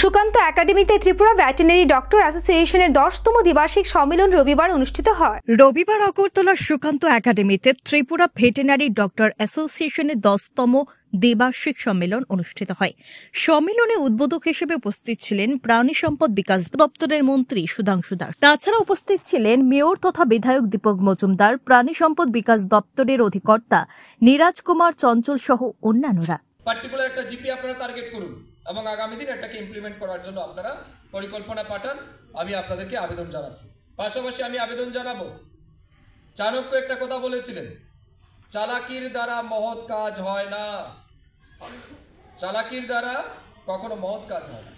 সুকান্ত একাডেমিতে Tripura veterinary doctor অ্যাসোসিয়েশনের 10তম দ্বিবার্ষিক সম্মেলন রবিবার অনুষ্ঠিত হয়। রবিবার আগরতলা সুকান্ত একাডেমিতে ত্রিপুরা ভেটেরিনারি ডক্টর অ্যাসোসিয়েশনের 10তম দ্বিবার্ষিক সম্মেলন অনুষ্ঠিত হয়। সম্মেলনে উদ্বোধক হিসেবে উপস্থিত ছিলেন প্রাণী সম্পদ বিকাশ দপ্তরের মন্ত্রী সুধাংশু দাস। তাছাড়া উপস্থিত ছিলেন মেয়র তথা বিধায়ক দীপক মজুমদার, প্রাণী সম্পদ বিকাশ দপ্তরের অধিকর্তা নীরাজ কুমার চঞ্চল সহ অন্যান্যরা। পার্টিকুলার একটা জিপি আপনারা টার্গেট করুন এবং আগামী দিন এটাকে ইমপ্লিমেন্ট করার জন্য আপনারা পরিকল্পনা পাঠান। আমি আপনাদেরকে আবেদন জানাচ্ছি। পাশাপাশি আমি আবেদন জানাবো, চাণক্য একটা কথা বলেছিলেন, চালাকির দ্বারা মহৎ কাজ হয় না। চালাকির দ্বারা কখনো মহৎ কাজ হয় না।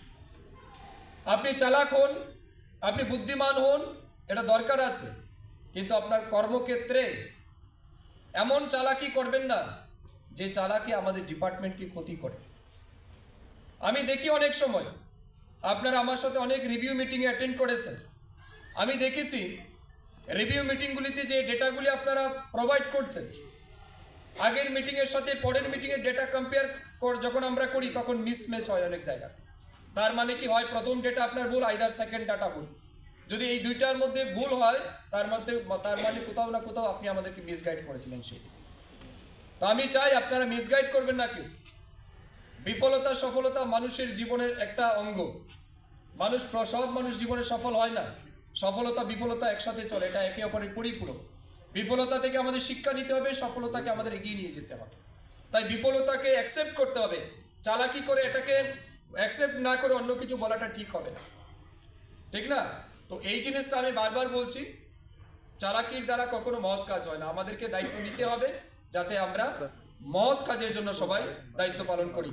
আপনি চালাক হন, আপনি বুদ্ধিমান হন, এটা দরকার আছে, কিন্তু আপনার কর্মক্ষেত্রে এমন চালাকি করবেন না যে চালাকি আমাদের ডিপার্টমেন্টকে ক্ষতি করে। আমি দেখি অনেক সময় আপনারা আমার সাথে অনেক রিভিউ মিটিংয়ে অ্যাটেন্ড করেছেন। আমি দেখেছি রিভিউ মিটিংগুলিতে যে ডেটাগুলি আপনারা প্রোভাইড করছেন, আগের মিটিংয়ের সাথে পরের মিটিংয়ের ডেটা কম্পেয়ার যখন আমরা করি তখন মিসম্যাচ হয় অনেক জায়গা। তার মানে কি হয়, প্রথম ডেটা আপনার ভুল, আইদার সেকেন্ড ডাটা ভুল। যদি এই দুইটার মধ্যে ভুল হয় তার মানে কোথাও না কোথাও আপনি আমাদেরকে মিসগাইড করেছিলেন। সেই তো আমি চাই আপনারা মিসগাইড করবেন না। কেউ বিফলতা সফলতা মানুষের জীবনের একটা অঙ্গ। সব মানুষ জীবনে সফল হয় না। সফলতা বিফলতা একসাথে চলে, এটা একে অপরের পরিপূরক। বিফলতা থেকে আমাদের শিক্ষা নিতে হবে, সফলতাকে আমাদের এগিয়ে নিয়ে যেতে হবে। তাই বিফলতাকে অ্যাকসেপ্ট করতে হবে। চালাকি করে এটাকে অ্যাকসেপ্ট না করে অন্য কিছু বলাটা ঠিক হবে না, ঠিক না? তো এই জিনিসটা আমি বারবার বলছি, চালাকির দ্বারা কখনো মহৎ কাজ হয় না। আমাদেরকে দায়িত্ব নিতে হবে যাতে আমরা মহৎ কাজের জন্য সবাই দায়িত্ব পালন করি।